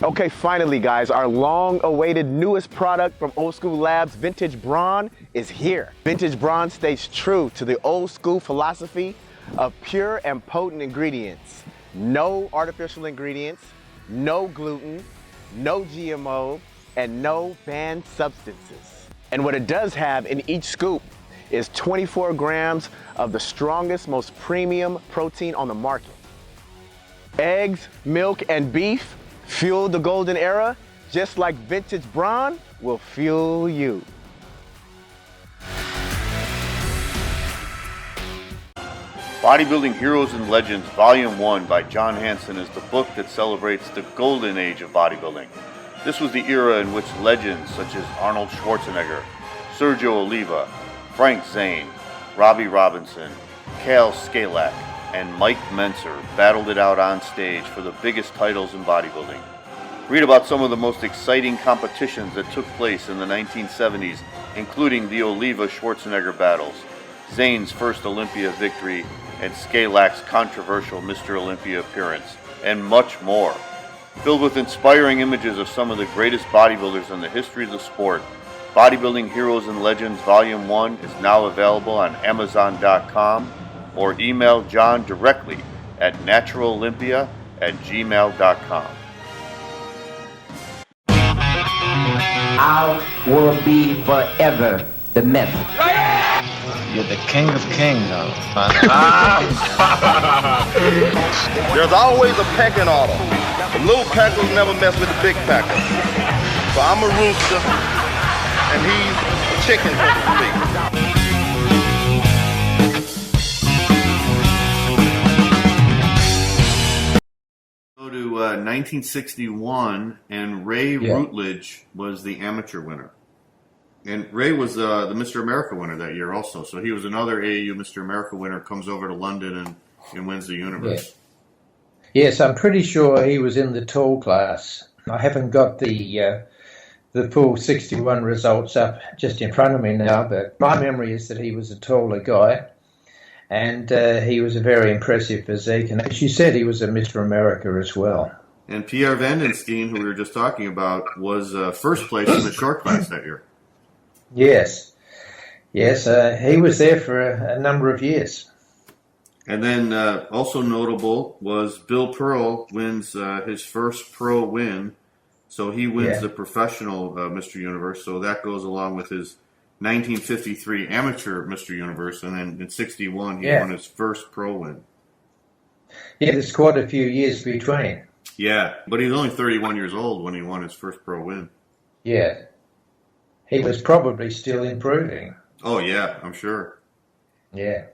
Okay, finally guys, our long-awaited newest product from Old School Labs, Vintage Brawn, is here. Vintage Brawn stays true to the old school philosophy of pure and potent ingredients. No artificial ingredients, no gluten, no GMO, and no banned substances. And what it does have in each scoop is 24 grams of the strongest, most premium protein on the market. Eggs, milk, and beef fueled the golden era, just like Vintage Brawn will fuel you. Bodybuilding Heroes and Legends Volume 1 by John Hansen is the book that celebrates the golden age of bodybuilding. This was the era in which legends such as Arnold Schwarzenegger, Sergio Oliva, Frank Zane, Robbie Robinson, Cal Scalak, and Mike Mentzer battled it out on stage for the biggest titles in bodybuilding. Read about some of the most exciting competitions that took place in the 1970s, including the Oliva-Schwarzenegger battles, Zane's first Olympia victory, and Scalak's controversial Mr. Olympia appearance, and much more. Filled with inspiring images of some of the greatest bodybuilders in the history of the sport, Bodybuilding Heroes and Legends Volume 1 is now available on Amazon.com, or email John directly at naturalolympia@gmail.com. I will be forever the myth. You're the king of kings, There's always a pecking order. The little packers never mess with the big packer. So I'm a rooster, and he's a chicken, so to speak. Go to 1961, and Ray Routledge was the amateur winner. And Ray was the Mr. America winner that year also. So he was another AAU Mr. America winner, comes over to London and wins the universe. Yeah. Yes, I'm pretty sure he was in the tall class. I haven't got the full 61 results up just in front of me now, but my memory is that he was a taller guy, and he was a very impressive physique. And as you said, he was a Mr. America as well. And Pierre Vandenstein, who we were just talking about, was first place in the short class that year. Yes, he was there for a number of years. And then also notable was Bill Pearl wins his first pro win. So he wins the professional Mr. Universe. So that goes along with his 1953 amateur Mr. Universe. And then in 61, he won his first pro win. Yeah, there's quite a few years between. Yeah, but he's only 31 years old when he won his first pro win. Yeah. He was probably still improving. Oh, yeah, I'm sure. Yeah.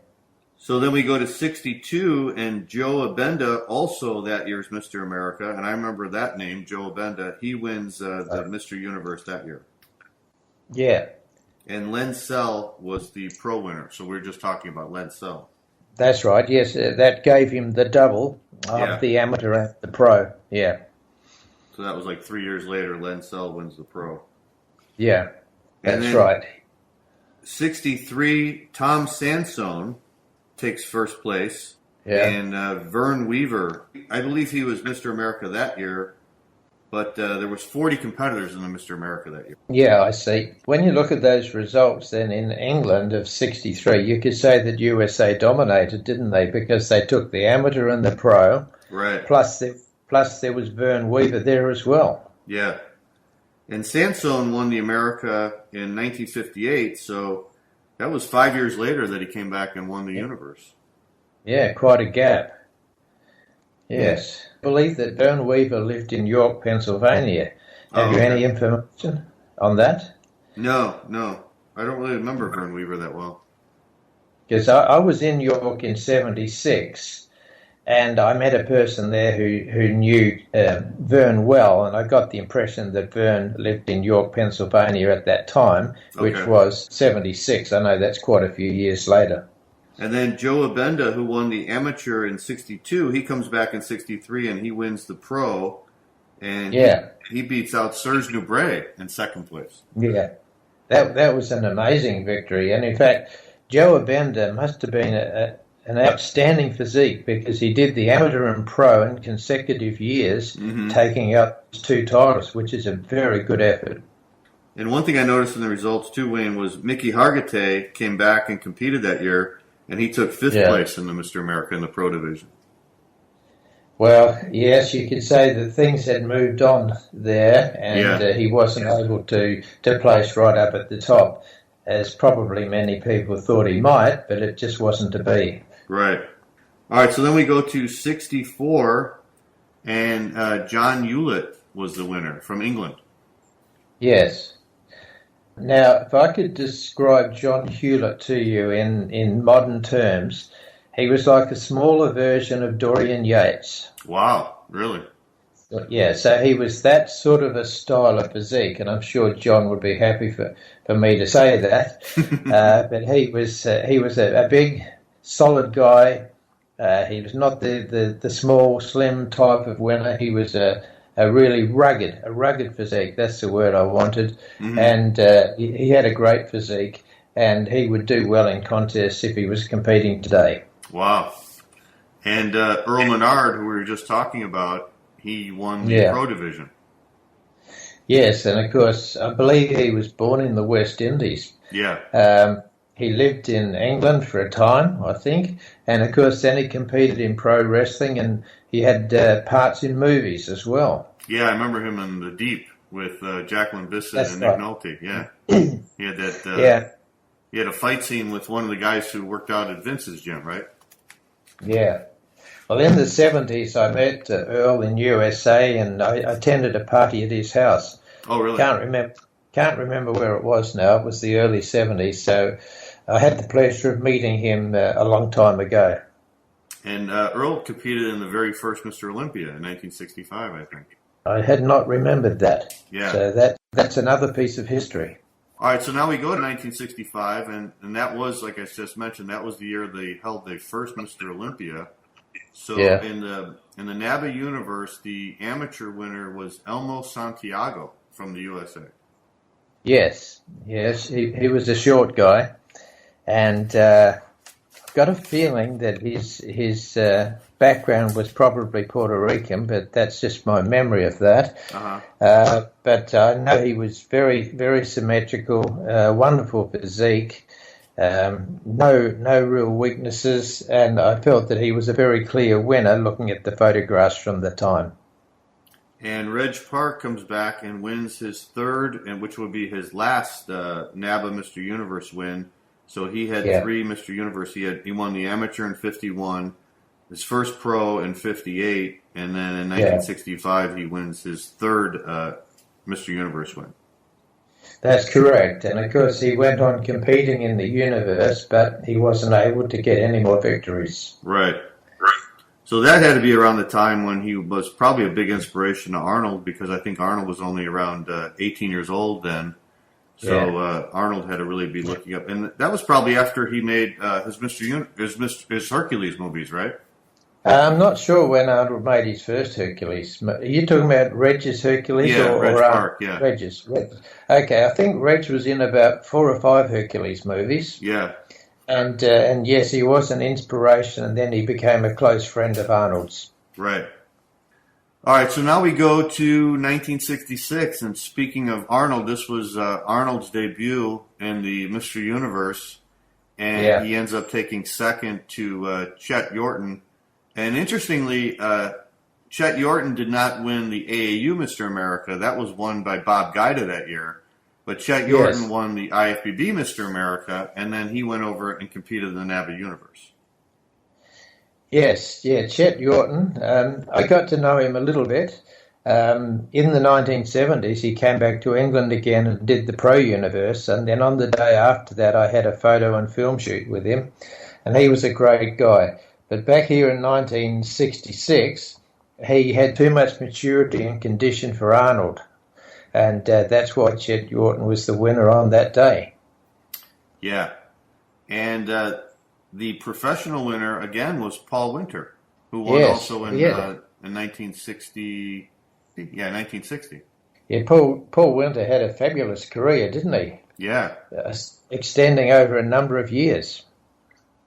So then we go to 62, and Joe Abenda, also that year's Mr. America, and I remember that name, Joe Abenda, he wins the Mr. Universe that year. Yeah. And Len Sell was the pro winner, so we were just talking about Len Sell. That's right, yes, that gave him the double of the amateur and the pro, yeah. So that was like 3 years later, Len Sell wins the pro. Yeah, that's right. 63, Tom Sansone takes first place. Yeah. And Vern Weaver, I believe he was Mr. America that year, but there was 40 competitors in the Mr. America that year. Yeah, I see. When you look at those results then in England of 63, you could say that USA dominated, didn't they? Because they took the amateur and the pro. Right. Plus there was Vern Weaver there as well. Yeah. And Sansone won the America in 1958, so that was 5 years later that he came back and won the universe. Yeah, quite a gap. Yes. I believe that Vern Weaver lived in York, Pennsylvania. Have you any information on that? No. I don't really remember Vern Weaver that well. Because I was in York in 76, and I met a person there who knew Vern well, and I got the impression that Vern lived in York, Pennsylvania at that time, which was 76. I know that's quite a few years later. And then Joe Abenda, who won the amateur in 62, he comes back in 63 and he wins the pro. And he beats out Serge Nubret in second place. Yeah, that was an amazing victory. And in fact, Joe Abenda must have been a an outstanding physique because he did the amateur and pro in consecutive years, taking out 2 titles, which is a very good effort. And one thing I noticed in the results too, Wayne, was Mickey Hargitay came back and competed that year, and he took 5th place in the Mr. America in the pro division. Well, yes, you could say that things had moved on there, and he wasn't able to place right up at the top, as probably many people thought he might, but it just wasn't to be. Right. All right, so then we go to 64, and John Hewlett was the winner from England. Yes. Now, if I could describe John Hewlett to you in modern terms, he was like a smaller version of Dorian Yates. Wow, really? Yeah, so he was that sort of a style of physique, and I'm sure John would be happy for me to say that. But he was a big, solid guy. He was not the small, slim type of winner. He was a really rugged physique. That's the word I wanted. And he had a great physique, and he would do well in contests if he was competing today. Wow. And Earl Menard, who we were just talking about, he won the pro division. Yes, and of course, I believe he was born in the West Indies. Yeah. He lived in England for a time, I think, and of course then he competed in pro wrestling, and he had parts in movies as well. Yeah, I remember him in The Deep with Jacqueline Bisset and Nick Nolte. Yeah. He had that. He had a fight scene with one of the guys who worked out at Vince's gym, right? Yeah. Well, in the 70s, I met Earl in USA, and I attended a party at his house. Oh, really? Can't remember where it was now. It was the early 70s, so I had the pleasure of meeting him a long time ago. And Earl competed in the very first Mr. Olympia in 1965, I think. I had not remembered that. Yeah. So that's another piece of history. All right, so now we go to 1965, and that was, like I just mentioned, that was the year they held the first Mr. Olympia. So in the NABBA Universe, the amateur winner was Elmo Santiago from the USA. Yes, he was a short guy, and I've got a feeling that his background was probably Puerto Rican, but that's just my memory of that. But I know he was very, very symmetrical, wonderful physique, no real weaknesses, and I felt that he was a very clear winner looking at the photographs from the time. And Reg Park comes back and wins his third, and which would be his last NABBA Mr. Universe win. So he had 3 Mr. Universe. He won the amateur in 51, his first pro in 58, and then in 1965 he wins his third Mr. Universe win. That's correct. And of course he went on competing in the universe, but he wasn't able to get any more victories. Right. So that had to be around the time when he was probably a big inspiration to Arnold, because I think Arnold was only around 18 years old then. So Arnold had to really be looking up. And that was probably after he made his Hercules movies, right? I'm not sure when Arnold made his first Hercules. Are you talking about Reg's Hercules? Yeah, Reg Park, yeah. Reg's. Okay, I think Reg was in about 4 or 5 Hercules movies. Yeah. And yes, he was an inspiration, and then he became a close friend of Arnold's. Right. All right, so now we go to 1966, and speaking of Arnold, this was Arnold's debut in the Mr. Universe, and he ends up taking second to Chet Yorton. And interestingly, Chet Yorton did not win the AAU Mr. America. That was won by Bob Guida that year. But Chet Yorton won the IFBB Mr. America, and then he went over and competed in the NABBA Universe. Yes, Chet Yorton. I got to know him a little bit. In the 1970s, he came back to England again and did the Pro Universe, and then on the day after that, I had a photo and film shoot with him, and he was a great guy. But back here in 1966, he had too much maturity and condition for Arnold. And that's why Chet Yorton was the winner on that day. Yeah. And the professional winner, again, was Paul Winter, who won also in 1960. Yeah, 1960. Yeah, Paul Winter had a fabulous career, didn't he? Yeah. Extending over a number of years.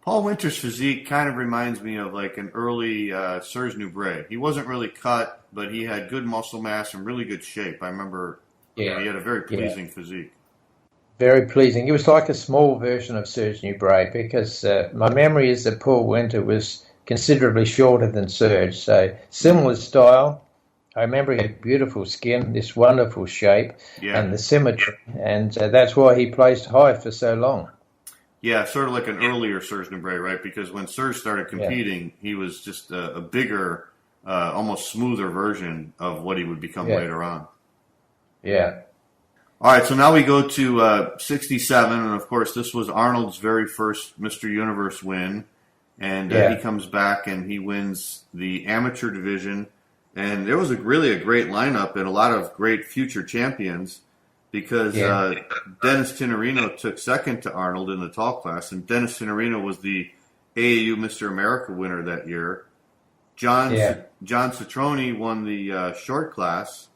Paul Winter's physique kind of reminds me of like an early Serge Nubret. He wasn't really cut, but he had good muscle mass and really good shape. I remember he had a very pleasing physique. Very pleasing. He was like a small version of Serge Nubret because my memory is that Paul Winter was considerably shorter than Serge. So similar style. I remember he had beautiful skin, this wonderful shape, and the symmetry. And that's why he placed high for so long. Yeah, sort of like an earlier Serge Nubret, right? Because when Serge started competing, he was just a bigger, almost smoother version of what he would become later on. Yeah. All right, so now we go to 67, and of course this was Arnold's very first Mr. Universe win, and he comes back and he wins the amateur division, and there was really a great lineup and a lot of great future champions. Because Dennis Tinerino took second to Arnold in the tall class, and Dennis Tinerino was the AAU Mr. America winner that year. John Citroni won the short class,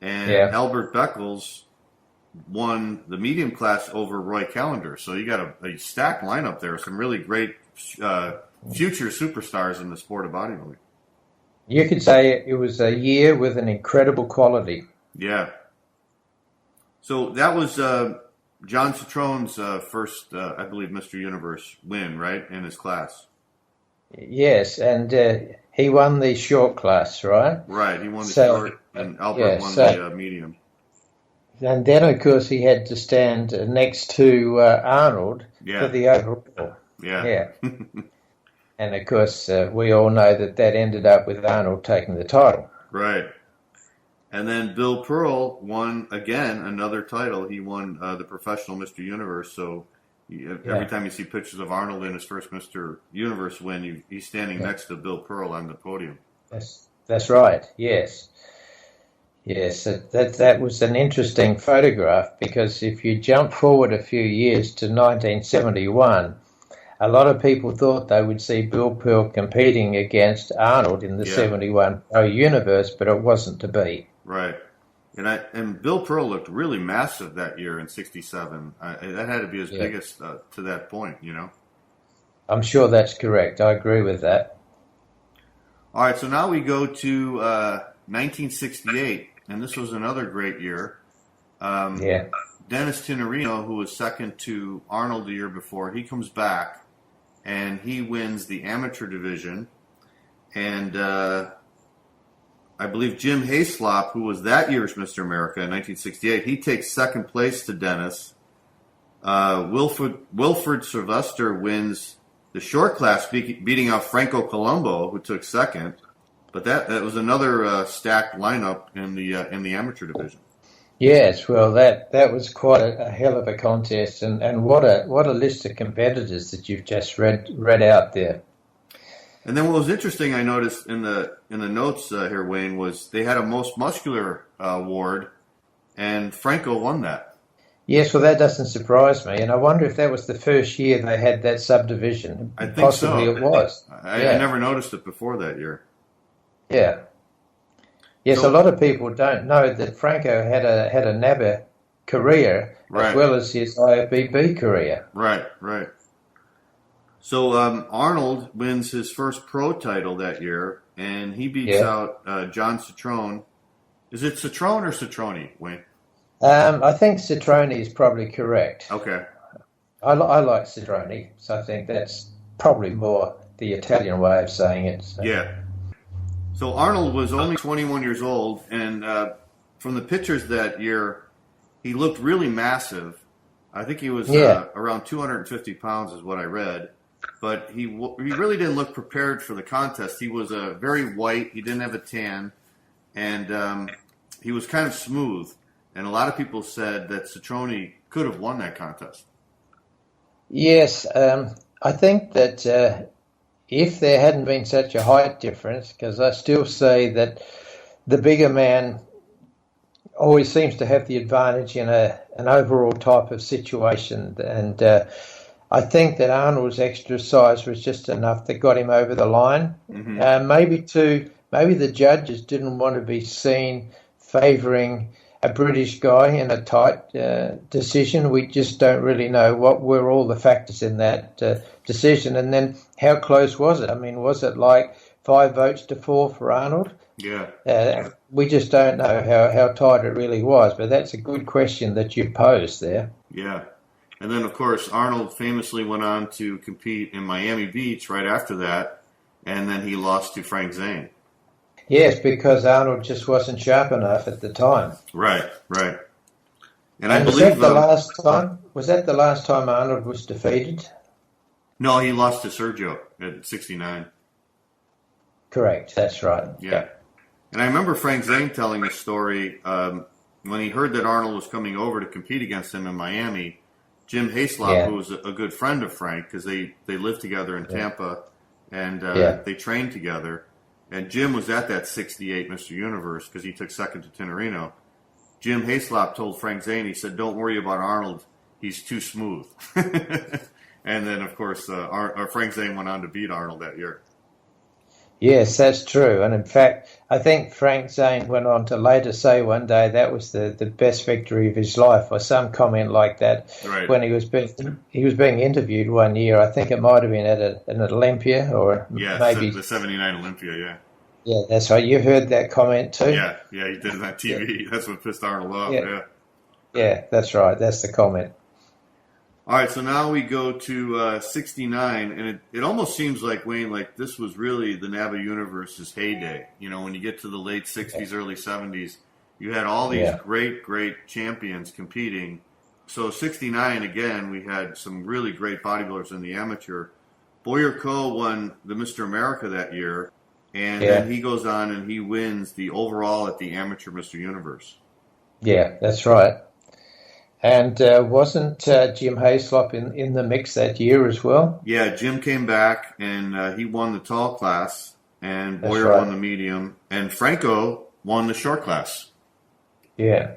and Albert Beckles won the medium class over Roy Callender. So you got a stacked lineup there, some really great future superstars in the sport of bodybuilding. You could say it was a year with an incredible quality. Yeah. So that was John Citrone's first, I believe, Mr. Universe win, right, in his class. Yes, and he won the short class, right? Right, he won the short, and Albert won the medium. And then, of course, he had to stand next to Arnold for the overall. Yeah. And, of course, we all know that ended up with Arnold taking the title. Right. And then Bill Pearl won, again, another title. He won the Professional Mr. Universe. So every time you see pictures of Arnold in his first Mr. Universe win, he's standing next to Bill Pearl on the podium. That's right, yes. Yes, that was an interesting photograph because if you jump forward a few years to 1971, a lot of people thought they would see Bill Pearl competing against Arnold in the 71 Pro Universe, but it wasn't to be. Right. And Bill Pearl looked really massive that year in 67. That had to be his biggest to that point, you know? I'm sure that's correct. I agree with that. All right, so now we go to 1968, and this was another great year. Dennis Tinerino, who was second to Arnold the year before, he comes back, and he wins the amateur division. And I believe Jim Hayslop, who was that year's Mr. America in 1968, he takes second place to Dennis. Wilfred Sylvester wins the short class, beating out Franco Colombo, who took second. But that was another stacked lineup in the amateur division. Yes, well, that was quite a hell of a contest, and what a list of competitors that you've just read out there. And then what was interesting, I noticed in the notes here, Wayne, was they had a most muscular award, and Franco won that. Yes, well, that doesn't surprise me, and I wonder if that was the first year they had that subdivision. I think possibly so. It was. I never noticed it before that year. Yeah. Yes, so, a lot of people don't know that Franco had a NABBA career as well as his IFBB career. Right. So Arnold wins his first pro title that year, and he beats out John Citrone. Is it Citrone or Citroni, Wayne? I think Citroni is probably correct. Okay. I like Citroni, so I think that's probably more the Italian way of saying it. So. Yeah. So Arnold was only 21 years old, and from the pictures that year, he looked really massive. I think he was around 250 pounds is what I read. But he really didn't look prepared for the contest. He was very white. He didn't have a tan. And he was kind of smooth. And a lot of people said that Citroni could have won that contest. Yes, I think that if there hadn't been such a height difference, because I still say that the bigger man always seems to have the advantage in an overall type of situation. And I think that Arnold's extra size was just enough that got him over the line. Mm-hmm. Maybe the judges didn't want to be seen favouring a British guy in a tight decision. We just don't really know what were all the factors in that decision. And then how close was it? I mean, was it like 5 votes to 4 for Arnold? Yeah. We just don't know how tight it really was, but that's a good question that you posed there. Yeah. And then, of course, Arnold famously went on to compete in Miami Beach right after that, and then he lost to Frank Zane. Yes, because Arnold just wasn't sharp enough at the time. Right. And Was that the last time Arnold was defeated? No, he lost to Sergio at 69. Correct, that's right. Yeah. And I remember Frank Zane telling a story when he heard that Arnold was coming over to compete against him in Miami. Jim Hayslop, who was a good friend of Frank, because they lived together in Tampa, and they trained together. And Jim was at that 68 Mr. Universe because he took second to Tenorino. Jim Hayslop told Frank Zane, he said, "Don't worry about Arnold. He's too smooth." And then, of course, Frank Zane went on to beat Arnold that year. Yes, that's true. And in fact, I think Frank Zane went on to later say one day that was the best victory of his life, or some comment like that. Right. When he was being interviewed one year. I think it might have been at an Olympia, or maybe the 79 Olympia. Yeah. Yeah, that's right. You heard that comment too. Yeah, he did it on TV. Yeah. That's what pissed Arnold off. Yeah, that's right. That's the comment. All right, so now we go to 69, and it almost seems like, Wayne, like this was really the NABBA Universe's heyday. You know, when you get to the late 60s, early 70s, you had all these great champions competing. So 69, again, we had some really great bodybuilders in the amateur. Boyer Coe won the Mr. America that year, and then he goes on and he wins the overall at the amateur Mr. Universe. Yeah, that's right. And wasn't Jim Hayslop in the mix that year as well? Yeah, Jim came back, and he won the tall class, and Boyer won the medium, and Franco won the short class. Yeah.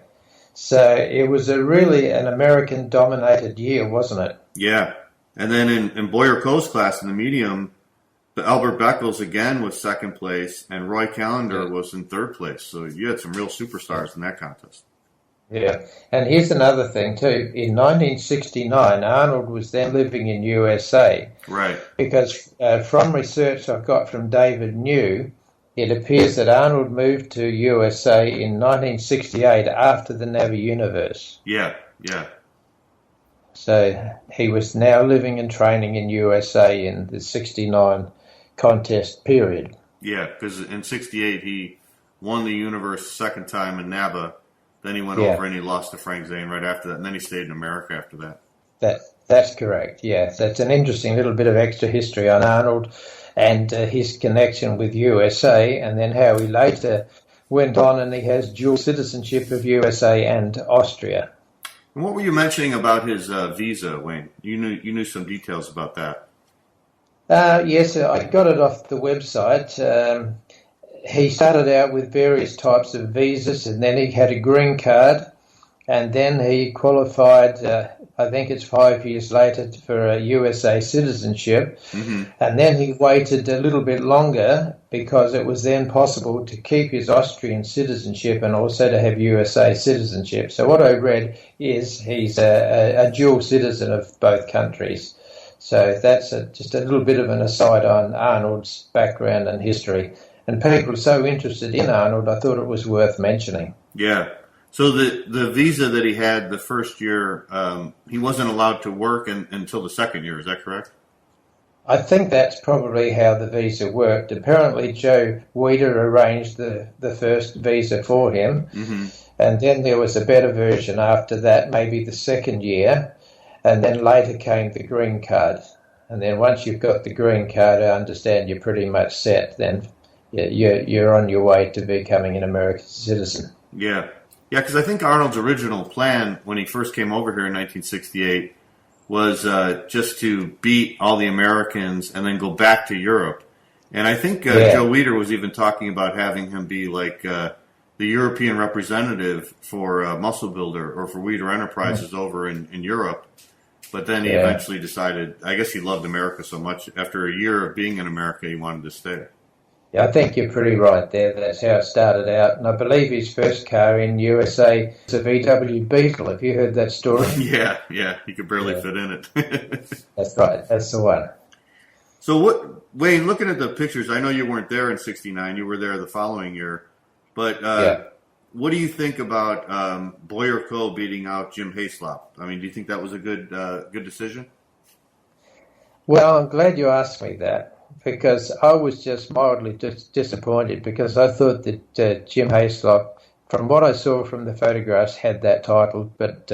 So it was really an American-dominated year, wasn't it? Yeah. And then in Boyer Coe's class in the medium, Albert Beckles again was second place, and Roy Callender was in third place. So you had some real superstars in that contest. Yeah, and here's another thing too. In 1969, Arnold was then living in USA. Right. Because from research I've got from David New, it appears that Arnold moved to USA in 1968 after the NABBA Universe. Yeah. So he was now living and training in USA in the 69 contest period. Yeah, because in 68 he won the Universe second time in NABBA. Then he went over and he lost to Frank Zane right after that, and then he stayed in America after that. That's correct, yeah. That's an interesting little bit of extra history on Arnold and his connection with USA, and then how he later went on and he has dual citizenship of USA and Austria. And what were you mentioning about his visa, Wayne? You knew some details about that. Yes, I got it off the website. He started out with various types of visas, and then he had a green card, and then he qualified, I think it's 5 years later, for a USA citizenship. Mm-hmm. And then he waited a little bit longer because it was then possible to keep his Austrian citizenship and also to have USA citizenship. So what I read is he's a dual citizen of both countries. So that's just a little bit of an aside on Arnold's background and history. And people are so interested in Arnold, I thought it was worth mentioning. Yeah. So the visa that he had the first year, he wasn't allowed to work until the second year. Is that correct? I think that's probably how the visa worked. Apparently, Joe Weider arranged the first visa for him. Mm-hmm. And then there was a better version after that, maybe the second year. And then later came the green card. And then once you've got the green card, I understand you're pretty much set then. You're on your way to becoming an American citizen. Yeah, because I think Arnold's original plan when he first came over here in 1968 was just to beat all the Americans and then go back to Europe. And I think Joe Weider was even talking about having him be like the European representative for Muscle Builder or for Weider Enterprises over in Europe. But then he eventually decided, I guess he loved America so much, after a year of being in America, he wanted to stay. Yeah, I think you're pretty right there. That's how it started out. And I believe his first car in USA was a VW Beetle. Have you heard that story? Yeah, he could barely fit in it. That's right. That's the one. So Wayne, looking at the pictures, I know you weren't there in '69. You were there the following year. But what do you think about Boyer Coe beating out Jim Hayslop? I mean, do you think that was a good decision? Well, I'm glad you asked me that, because I was just mildly disappointed, because I thought that Jim Hayslop, from what I saw from the photographs, had that title, but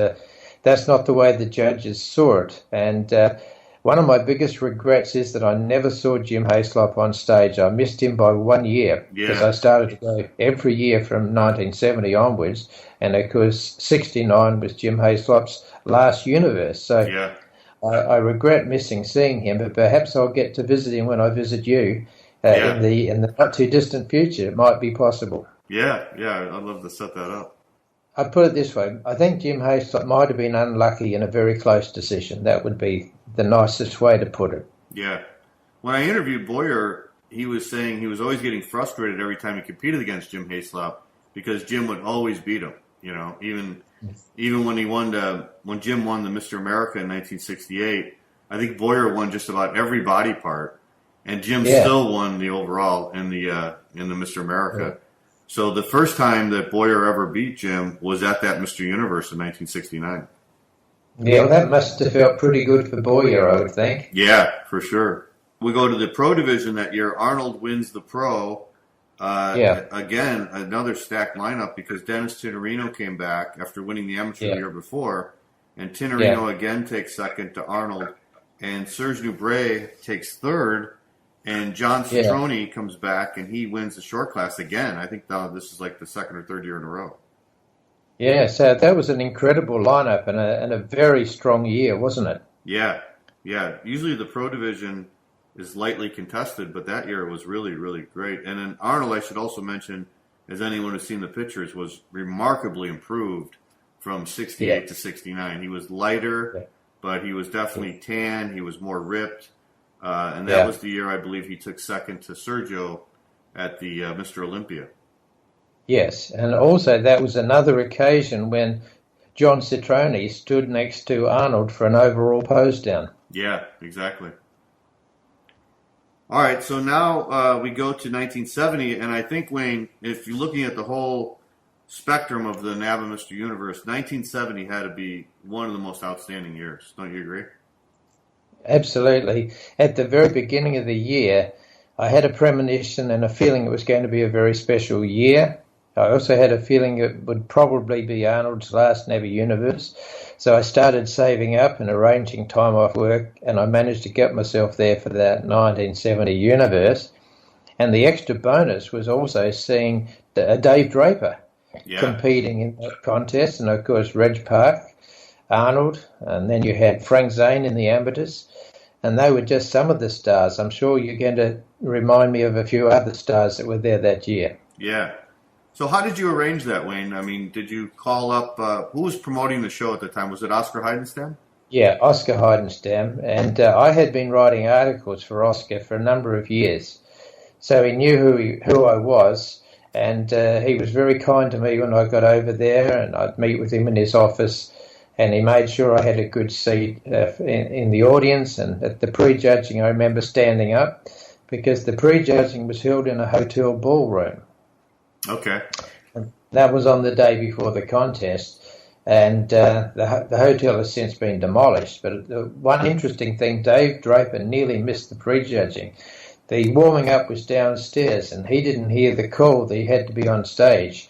that's not the way the judges saw it. And one of my biggest regrets is that I never saw Jim Hayslop on stage. I missed him by 1 year, because I started to go every year from 1970 onwards, and of course 69 was Jim Hayslop's last Universe. So I regret missing seeing him, but perhaps I'll get to visit him when I visit you in the not too distant future. It might be possible. Yeah, I'd love to set that up. I'd put it this way. I think Jim Hayslop might have been unlucky in a very close decision. That would be the nicest way to put it. Yeah. When I interviewed Boyer, he was saying he was always getting frustrated every time he competed against Jim Hayslop, because Jim would always beat him. You know, even when when Jim won the Mr. America in 1968, I think Boyer won just about every body part, and Jim still won the overall in the Mr. America. Yeah. So the first time that Boyer ever beat Jim was at that Mr. Universe in 1969. Yeah, well, that must have felt pretty good for Boyer, I would think. Yeah, for sure. We go to the pro division that year. Arnold wins the pro. Again, another stacked lineup, because Dennis Tinerino came back after winning the amateur the year before, and Tinerino again takes second to Arnold, and Serge Nubret takes third, and John Citrone comes back and he wins the short class again. I think this is like the second or third year in a row. Yeah, so that was an incredible lineup and a very strong year, wasn't it? Yeah. Usually the pro division is lightly contested, but that year was really, really great. And then Arnold, I should also mention, as anyone who's seen the pictures, was remarkably improved from 68 to 69. He was lighter, but he was definitely tan. He was more ripped. And that was the year, I believe, he took second to Sergio at the Mr. Olympia. Yes, and also that was another occasion when John Citrone stood next to Arnold for an overall pose down. Yeah, exactly. All right, so now we go to 1970, and I think, Wayne, if you're looking at the whole spectrum of the NABBA Mr. Universe, 1970 had to be one of the most outstanding years. Don't you agree? Absolutely. At the very beginning of the year, I had a premonition and a feeling it was going to be a very special year. I also had a feeling it would probably be Arnold's last NABBA Universe. So I started saving up and arranging time off work, and I managed to get myself there for that 1970 Universe. And the extra bonus was also seeing Dave Draper competing in that contest. And, of course, Reg Park, Arnold, and then you had Frank Zane in the amateurs. And they were just some of the stars. I'm sure you're going to remind me of a few other stars that were there that year. Yeah. So how did you arrange that, Wayne? I mean, did you call up, who was promoting the show at the time? Was it Oscar Heidenstam? Yeah, Oscar Heidenstam. And I had been writing articles for Oscar for a number of years. So he knew who I was. And he was very kind to me when I got over there, and I'd meet with him in his office. And he made sure I had a good seat in the audience. And at the prejudging, I remember standing up, because the prejudging was held in a hotel ballroom. Okay. And that was on the day before the contest. And the hotel has since been demolished. But the one interesting thing, Dave Draper nearly missed the prejudging. The warming up was downstairs, and he didn't hear the call that he had to be on stage.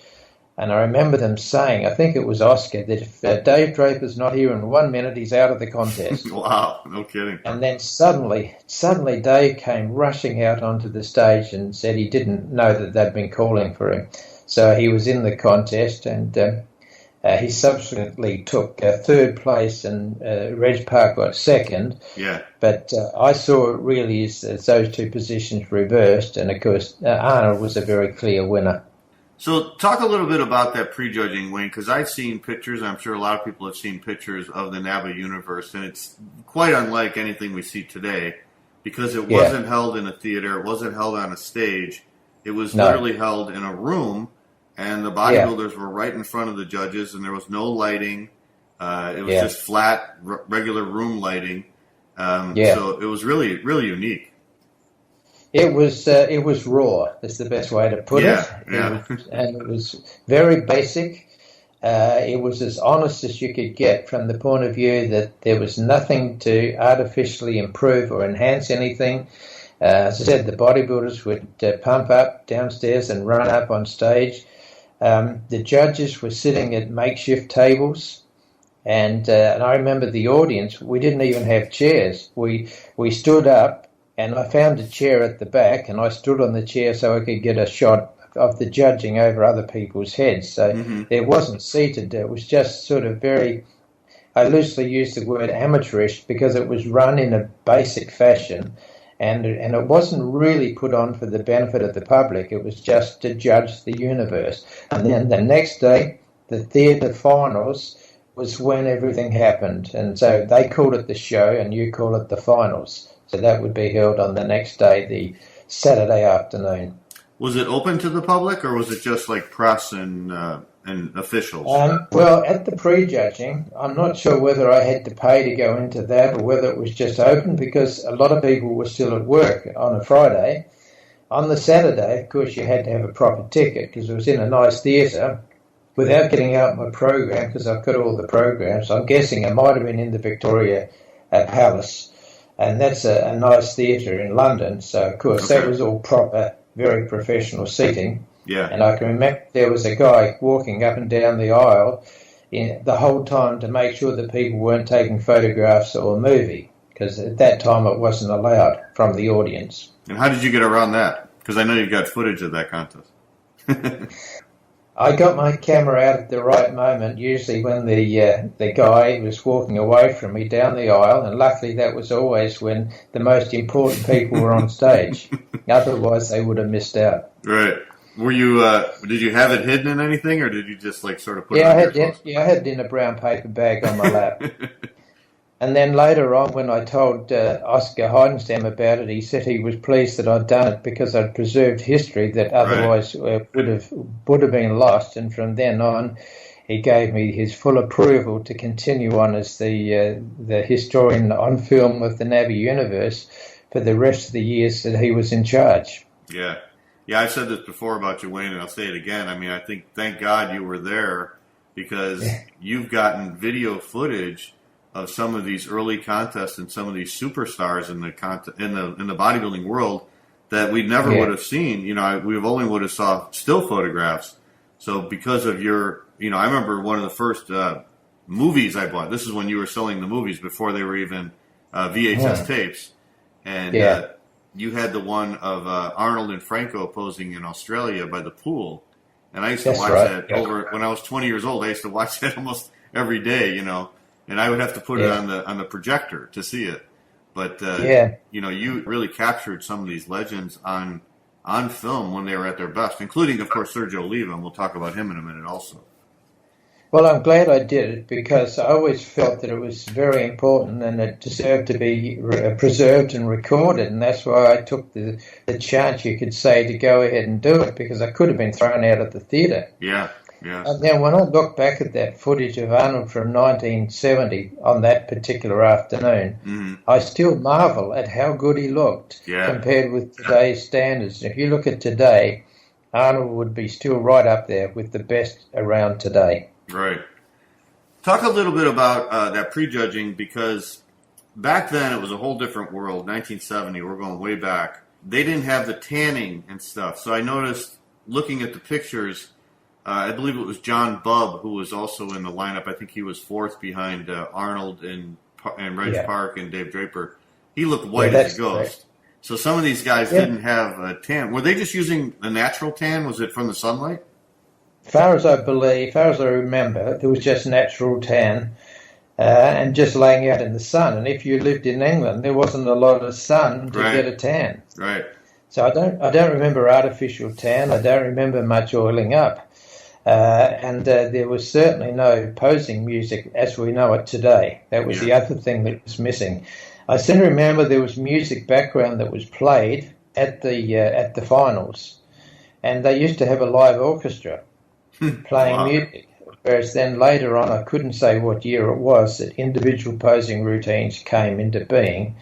And I remember them saying, I think it was Oscar, that if Dave Draper's not here in 1 minute, he's out of the contest. Wow, no kidding. And then suddenly Dave came rushing out onto the stage and said he didn't know that they'd been calling for him. So he was in the contest, and he subsequently took third place, and Reg Park got second. Yeah. But I saw it really as those two positions reversed, and of course Arnold was a very clear winner. So talk a little bit about that prejudging, Wayne, because I've seen pictures, I'm sure a lot of people have seen pictures of the NABBA Universe, and it's quite unlike anything we see today, because it wasn't held in a theater, it wasn't held on a stage. It was No. literally held in a room, and the bodybuilders were right in front of the judges, and there was no lighting. It was just flat, regular room lighting. So it was really, really unique. It was raw. That's the best way to put it. And it was very basic. It was as honest as you could get from the point of view that there was nothing to artificially improve or enhance anything. As I said, the bodybuilders would pump up downstairs and run up on stage. The judges were sitting at makeshift tables. And I remember the audience, we didn't even have chairs. We stood up, and I found a chair at the back, and I stood on the chair so I could get a shot of the judging over other people's heads. So it wasn't seated. It was just sort of very, I loosely use the word amateurish because it was run in a basic fashion, and it wasn't really put on for the benefit of the public. It was just to judge the universe. And then the next day, the theatre finals was when everything happened. And so they called it the show, and you call it the finals. So that would be held on the next day, the Saturday afternoon. Was it open to the public, or was it just like press and officials? Well, at the prejudging, I'm not sure whether I had to pay to go into that or whether it was just open, because a lot of people were still at work on a Friday. On the Saturday, of course, you had to have a proper ticket because it was in a nice theatre. Without getting out my program, because I've got all the programs, I'm guessing it might have been in the Victoria Palace, and that's a nice theatre in London. So, of course, that was all proper, very professional seating. Yeah. And I can remember there was a guy walking up and down the aisle the whole time to make sure that people weren't taking photographs or a movie, because at that time it wasn't allowed from the audience. And how did you get around that? Because I know you've got footage of that contest. I got my camera out at the right moment, usually when the guy was walking away from me down the aisle, and luckily that was always when the most important people were on stage. Otherwise, they would have missed out. Right. Were you? Did you have it hidden in anything, or did you just like sort of put it I on I had it in a brown paper bag on my lap. And then later on, when I told Oscar Heidenstam about it, he said he was pleased that I'd done it because I'd preserved history that otherwise would have been lost. And from then on, he gave me his full approval to continue on as the historian on film of the NABBA Universe for the rest of the years that he was in charge. Yeah. Yeah, I've said this before about you, Wayne, and I'll say it again. I mean, I think, thank God you were there, because you've gotten video footage of some of these early contests and some of these superstars in the bodybuilding world that we never would have seen. You know, we only would have saw still photographs. So because of your, you know, I remember one of the first movies I bought. This is when you were selling the movies before they were even VHS tapes, and you had the one of Arnold and Franco posing in Australia by the pool, and I used to watch that over when I was 20 years old. I used to watch that almost every day, you know. And I would have to put it on the projector to see it. But, you know, you really captured some of these legends on film when they were at their best, including, of course, Sergio Oliva, and we'll talk about him in a minute also. Well, I'm glad I did it, because I always felt that it was very important and it deserved to be preserved and recorded, and that's why I took the chance, you could say, to go ahead and do it, because I could have been thrown out of the theatre. Yeah. Yes. Now, when I look back at that footage of Arnold from 1970 on that particular afternoon, I still marvel at how good he looked compared with today's standards. If you look at today, Arnold would be still right up there with the best around today. Right. Talk a little bit about that prejudging, because back then it was a whole different world. 1970, we're going way back. They didn't have the tanning and stuff. So I noticed, looking at the pictures, I believe it was John Bubb who was also in the lineup. I think he was fourth behind Arnold and Reg Park and Dave Draper. He looked white as a ghost. Correct. So some of these guys didn't have a tan. Were they just using the natural tan? Was it from the sunlight? As far as I remember, there was just natural tan and just laying out in the sun. And if you lived in England, there wasn't a lot of sun to get a tan. Right. So I don't remember artificial tan. I don't remember much oiling up. And there was certainly no posing music as we know it today. That was the other thing that was missing. I seem to remember there was music background that was played at the finals, and they used to have a live orchestra playing Wow. music. Whereas then later on, I couldn't say what year it was that individual posing routines came into being.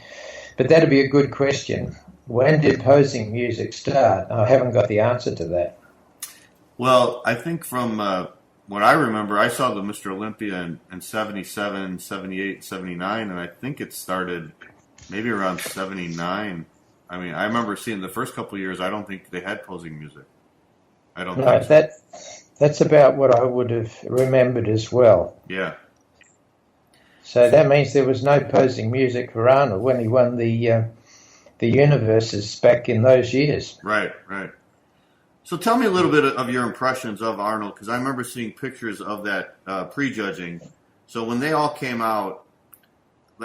But that'd be a good question. When did posing music start? I haven't got the answer to that. Well, I think from what I remember, I saw the Mr. Olympia in 77, 78, 79, and I think it started maybe around 79. I mean, I remember seeing the first couple of years, I don't think they had posing music. I don't think so. That's about what I would have remembered as well. Yeah. So that means there was no posing music for Arnold when he won the Universes back in those years. Right, right. So tell me a little bit of your impressions of Arnold, because I remember seeing pictures of that prejudging. So when they all came out,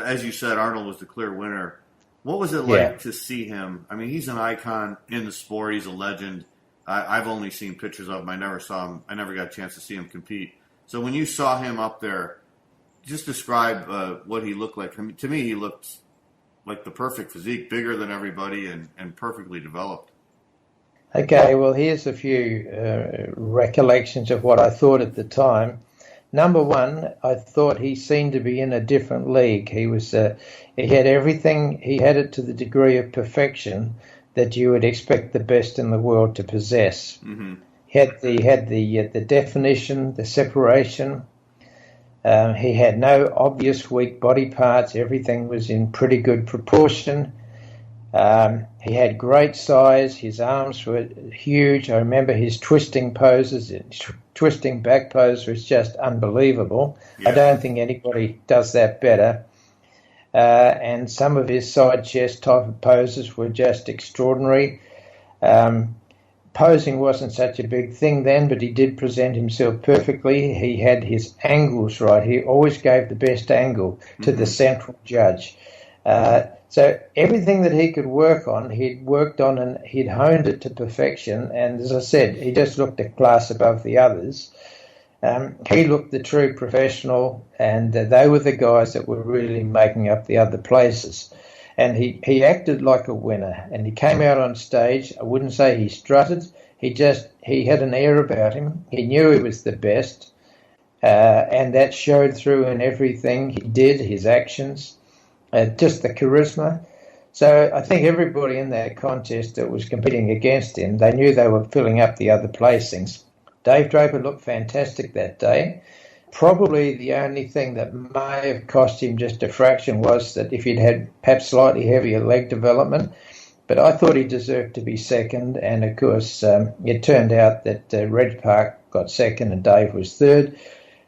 as you said, Arnold was the clear winner. What was it like to see him? I mean, he's an icon in the sport. He's a legend. I've only seen pictures of him. I never saw him. I never got a chance to see him compete. So when you saw him up there, just describe what he looked like. I mean, to me, he looked like the perfect physique, bigger than everybody and perfectly developed. Okay, well, here's a few recollections of what I thought at the time. Number one, I thought he seemed to be in a different league. He had everything. He had it to the degree of perfection that you would expect the best in the world to possess. Mm-hmm. He had the definition, the separation. He had no obvious weak body parts. Everything was in pretty good proportion. He had great size. His arms were huge. I remember his twisting poses. Twisting back pose was just unbelievable. Yeah. I don't think anybody does that better. And some of his side chest type of poses were just extraordinary. Posing wasn't such a big thing then, but he did present himself perfectly. He had his angles right. He always gave the best angle to the central judge. So everything that he could work on, he'd worked on and he'd honed it to perfection. And as I said, he just looked a class above the others. He looked the true professional, and they were the guys that were really making up the other places. And he acted like a winner, and he came out on stage. I wouldn't say he strutted. He had an air about him. He knew he was the best, and that showed through in everything he did, his actions, just the charisma. So I think everybody in that contest that was competing against him, they knew they were filling up the other placings. Dave Draper looked fantastic that day. Probably the only thing that may have cost him just a fraction was that if he'd had perhaps slightly heavier leg development. But I thought he deserved to be second, and of course it turned out that Reg Park got second and Dave was third,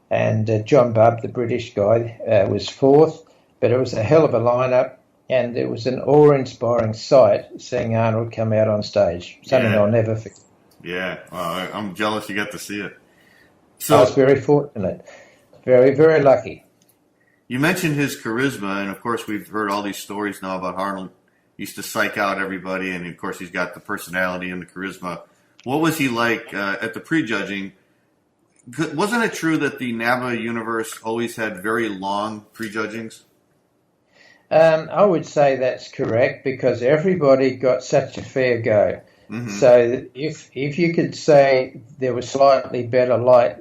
and John Bubb, the British guy, was fourth. But it was a hell of a lineup, and it was an awe-inspiring sight seeing Arnold come out on stage, something I'll never forget. Yeah, well, I'm jealous you got to see it. So I was very fortunate, very, very lucky. You mentioned his charisma, and of course we've heard all these stories now about Arnold. He used to psych out everybody, and of course he's got the personality and the charisma. What was he like at the prejudging? Wasn't it true that the NABBA Universe always had very long prejudgings? I would say that's correct because everybody got such a fair go. Mm-hmm. So if you could say there was slightly better light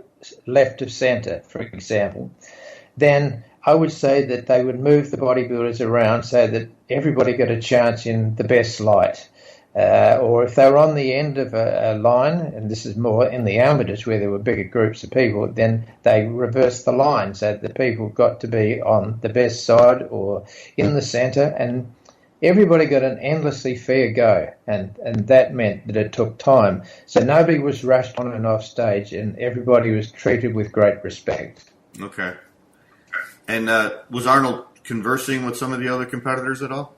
left of centre, for example, then I would say that they would move the bodybuilders around so that everybody got a chance in the best light. Or if they were on the end of a line, and this is more in the amateurs where there were bigger groups of people, then they reversed the line so that the people got to be on the best side or in the centre, and everybody got an endlessly fair go, and that meant that it took time. So nobody was rushed on and off stage, and everybody was treated with great respect. Okay. And was Arnold conversing with some of the other competitors at all?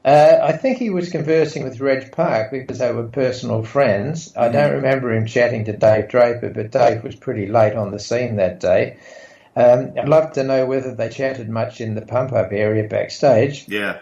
I think he was conversing with Reg Park because they were personal friends. I don't remember him chatting to Dave Draper, but Dave was pretty late on the scene that day. I'd love to know whether they chatted much in the pump-up area backstage. Yeah.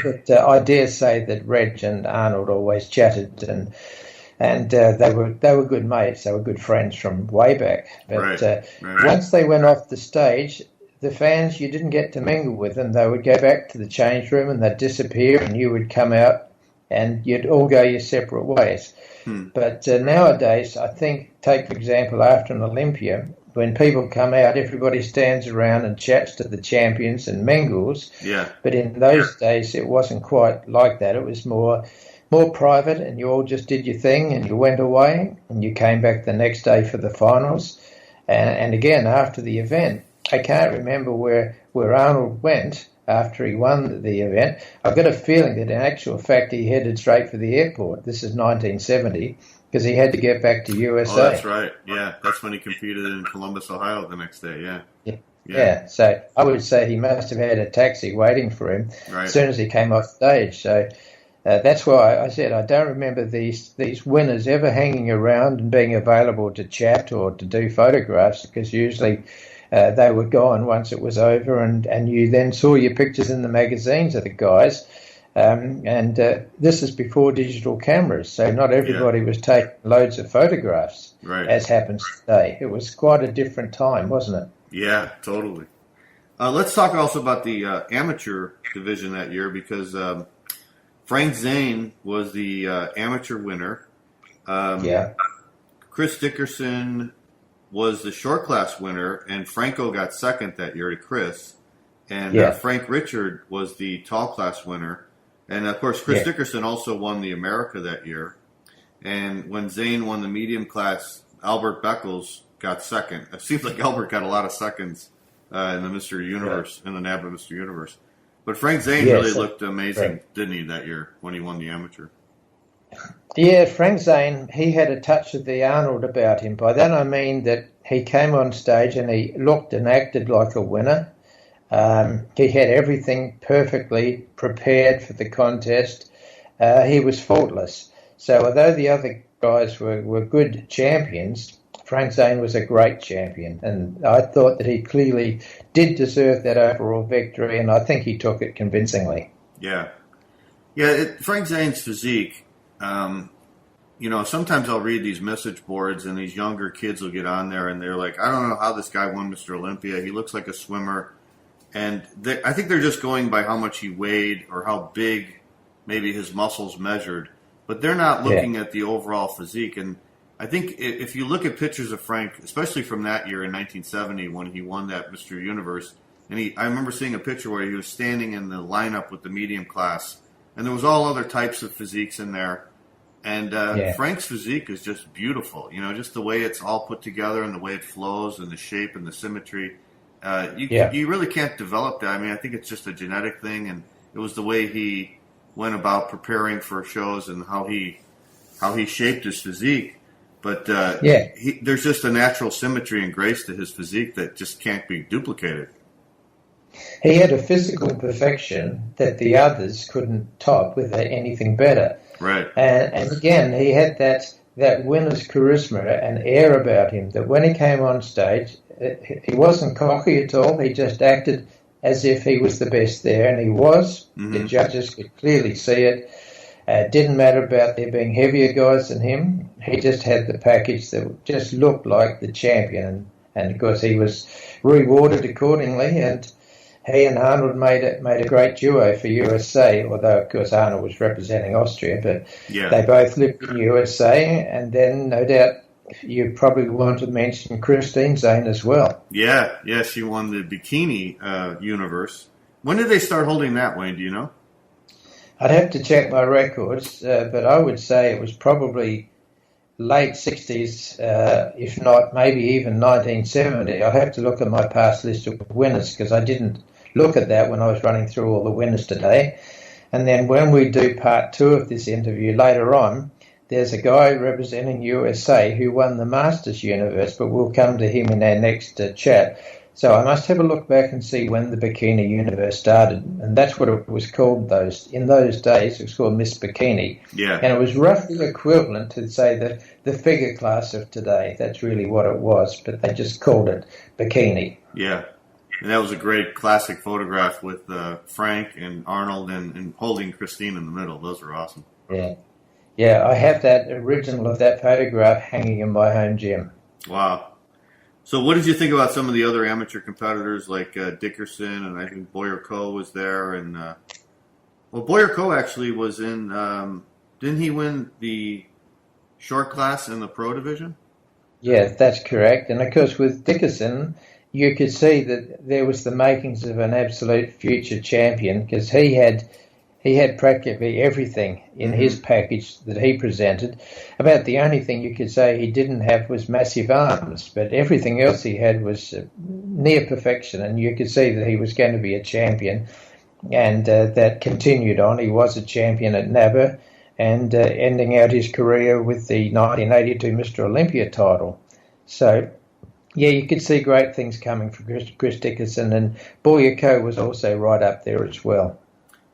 But I dare say that Reg and Arnold always chatted, and they were good mates. They were good friends from way back. But right. Once they went off the stage, the fans, you didn't get to mingle with them. They would go back to the change room and they'd disappear, and you would come out and you'd all go your separate ways. But nowadays, I think, take for example, after an Olympia, when people come out, everybody stands around and chats to the champions and mingles. Yeah. But in those days, it wasn't quite like that. It was more private, and you all just did your thing, and you went away, and you came back the next day for the finals. And again, after the event, I can't remember where Arnold went after he won the event. I've got a feeling that in actual fact he headed straight for the airport. This is 1970, because he had to get back to USA. Oh, that's right. Yeah, that's when he competed in Columbus, Ohio the next day, Yeah, so I would say he must have had a taxi waiting for him as soon as he came off stage. So that's why I said I don't remember these winners ever hanging around and being available to chat or to do photographs, because usually they were gone once it was over, and you then saw your pictures in the magazines of the guys. And this is before digital cameras, so not everybody was taking loads of photographs, as happens today. It was quite a different time, wasn't it? Yeah, totally. Let's talk also about the amateur division that year, because Frank Zane was the amateur winner. Chris Dickerson was the short class winner, and Franco got second that year to Chris. And Frank Richard was the tall class winner. And, of course, Chris Dickerson also won the America that year. And when Zane won the medium class, Albert Beckles got second. It seems like Albert got a lot of seconds in the Mr. Universe, in the NABBA Mr. Universe. But Frank Zane really looked amazing, didn't he, that year when he won the amateur? Yeah, Frank Zane, he had a touch of the Arnold about him. By that I mean that he came on stage and he looked and acted like a winner. He had everything perfectly prepared for the contest. He was faultless. So although the other guys were good champions, Frank Zane was a great champion. And I thought that he clearly did deserve that overall victory, and I think he took it convincingly. Yeah. Frank Zane's physique, sometimes I'll read these message boards and these younger kids will get on there and they're like, I don't know how this guy won Mr. Olympia. He looks like a swimmer. And I think they're just going by how much he weighed or how big maybe his muscles measured. But they're not looking at the overall physique. And I think if you look at pictures of Frank, especially from that year in 1970 when he won that Mr. Universe, and I remember seeing a picture where he was standing in the lineup with the medium class, and there was all other types of physiques in there. And Frank's physique is just beautiful. Just the way it's all put together and the way it flows and the shape and the symmetry. You really can't develop that. I mean, I think it's just a genetic thing, and it was the way he went about preparing for shows and how he shaped his physique. But there's just a natural symmetry and grace to his physique that just can't be duplicated. He had a physical perfection that the others couldn't top with anything better. Right. And again, he had that winner's charisma and air about him that when he came on stage, he wasn't cocky at all. He just acted as if he was the best there, and he was. Mm-hmm. The judges could clearly see it. It didn't matter about there being heavier guys than him. He just had the package that just looked like the champion, and of course he was rewarded accordingly. And he and Arnold made a great duo for USA, although of course Arnold was representing Austria, but they both lived in USA. And then no doubt you probably want to mention Christine Zane as well. Yeah, she won the Bikini Universe. When did they start holding that, Wayne? Do you know? I'd have to check my records, but I would say it was probably late 60s, if not maybe even 1970. I'll have to look at my past list of winners because I didn't look at that when I was running through all the winners today. And then when we do part 2 of this interview later on, there's a guy representing USA who won the Masters Universe, but we'll come to him in our next chat. So I must have a look back and see when the Bikini Universe started, and that's what it was called. In those days, it was called Miss Bikini, and it was roughly equivalent to, say, the figure class of today. That's really what it was, but they just called it Bikini. Yeah, and that was a great classic photograph with Frank and Arnold and holding Christine in the middle. Those were awesome. Yeah, I have that original of that photograph hanging in my home gym. Wow. So what did you think about some of the other amateur competitors like Dickerson, and I think Boyer Coe was there, and Well, Boyer Coe actually was in, didn't he win the short class in the pro division? Yeah, that's correct. And of course, with Dickerson, you could see that there was the makings of an absolute future champion, because he had practically everything in his package that he presented. About the only thing you could say he didn't have was massive arms, but everything else he had was near perfection, and you could see that he was going to be a champion, and that continued on. He was a champion at NABBA, and ending out his career with the 1982 Mr. Olympia title. So, yeah, you could see great things coming from Chris Dickerson, and Boyer Coe was also right up there as well.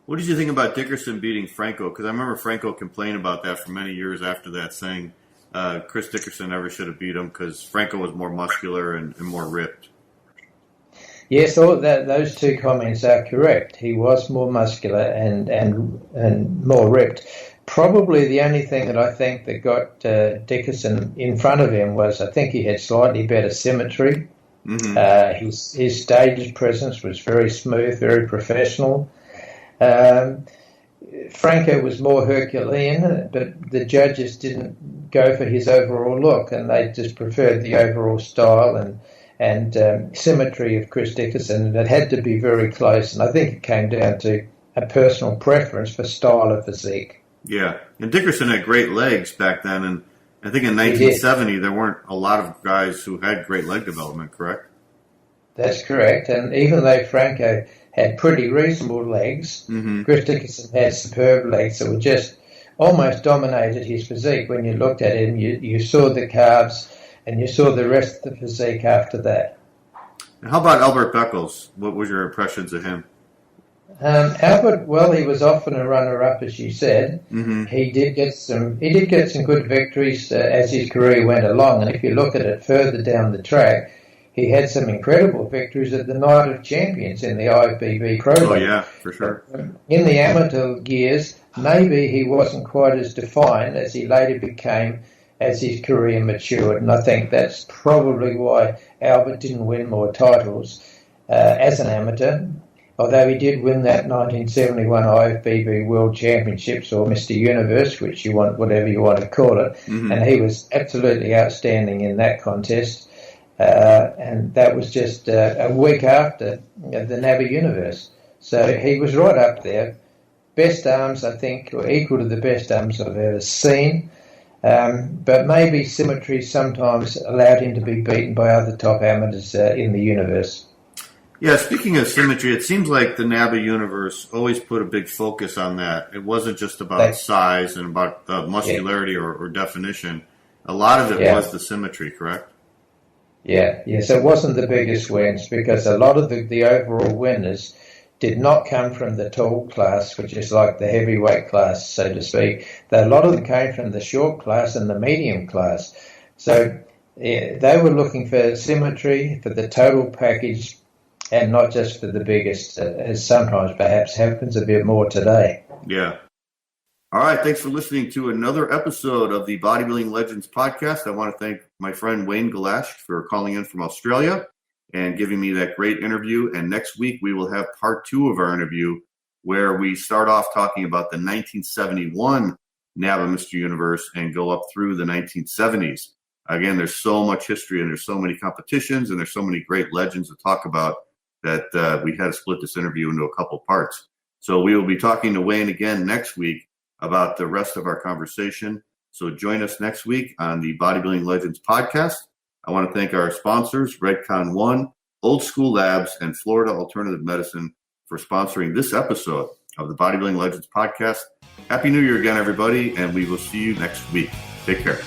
What did you think about Dickerson beating Franco? Because I remember Franco complained about that for many years after that, saying Chris Dickerson never should have beat him because Franco was more muscular and more ripped. Yes, those two comments are correct. He was more muscular and more ripped. Probably the only thing that I think that got Dickerson in front of him was I think he had slightly better symmetry. Mm-hmm. His stage presence was very smooth, very professional. Franco was more Herculean, but the judges didn't go for his overall look, and they just preferred the overall style and symmetry of Chris Dickerson, and it had to be very close, and I think it came down to a personal preference for style of physique. Yeah, and Dickerson had great legs back then, and I think in 1970 there weren't a lot of guys who had great leg development, correct? That's correct, and even though Franco had pretty reasonable legs, Chris Dickerson had superb legs that were just almost dominated his physique. When you looked at him, you saw the calves, and you saw the rest of the physique after that. And how about Albert Beckles? What was your impressions of him? Albert, well, he was often a runner-up, as you said. Mm-hmm. He did get some good victories as his career went along, and if you look at it further down the track, he had some incredible victories at the Night of Champions in the IFBB Pro League. Oh, yeah, for sure. In the amateur years, maybe he wasn't quite as defined as he later became as his career matured, and I think that's probably why Albert didn't win more titles as an amateur, although he did win that 1971 IFBB World Championships, or Mr. Universe, whatever you want to call it, and he was absolutely outstanding in that contest. And that was just a week after the NABBA Universe. So he was right up there. Best arms, I think, or equal to the best arms I've ever seen. But maybe symmetry sometimes allowed him to be beaten by other top amateurs in the universe. Yeah, speaking of symmetry, it seems like the NABBA Universe always put a big focus on that. It wasn't just about size and about muscularity or definition. A lot of it was the symmetry, correct? Yeah, yes, it wasn't the biggest wins because a lot of the overall winners did not come from the tall class, which is like the heavyweight class, so to speak. A lot of them came from the short class and the medium class. So they were looking for symmetry, for the total package, and not just for the biggest, as sometimes perhaps happens a bit more today. Yeah. All right, thanks for listening to another episode of the Bodybuilding Legends podcast. I want to thank my friend Wayne Gallasch for calling in from Australia and giving me that great interview. And next week, we will have part 2 of our interview, where we start off talking about the 1971 NABBA Mr. Universe and go up through the 1970s. Again, there's so much history and there's so many competitions and there's so many great legends to talk about that we had to split this interview into a couple parts. So we will be talking to Wayne again next week about the rest of our conversation. So join us next week on the Bodybuilding Legends podcast. I want to thank our sponsors, Redcon One, Old School Labs, and Florida Alternative Medicine for sponsoring this episode of the Bodybuilding Legends podcast. Happy New Year again, everybody, and we will see you next week. Take care.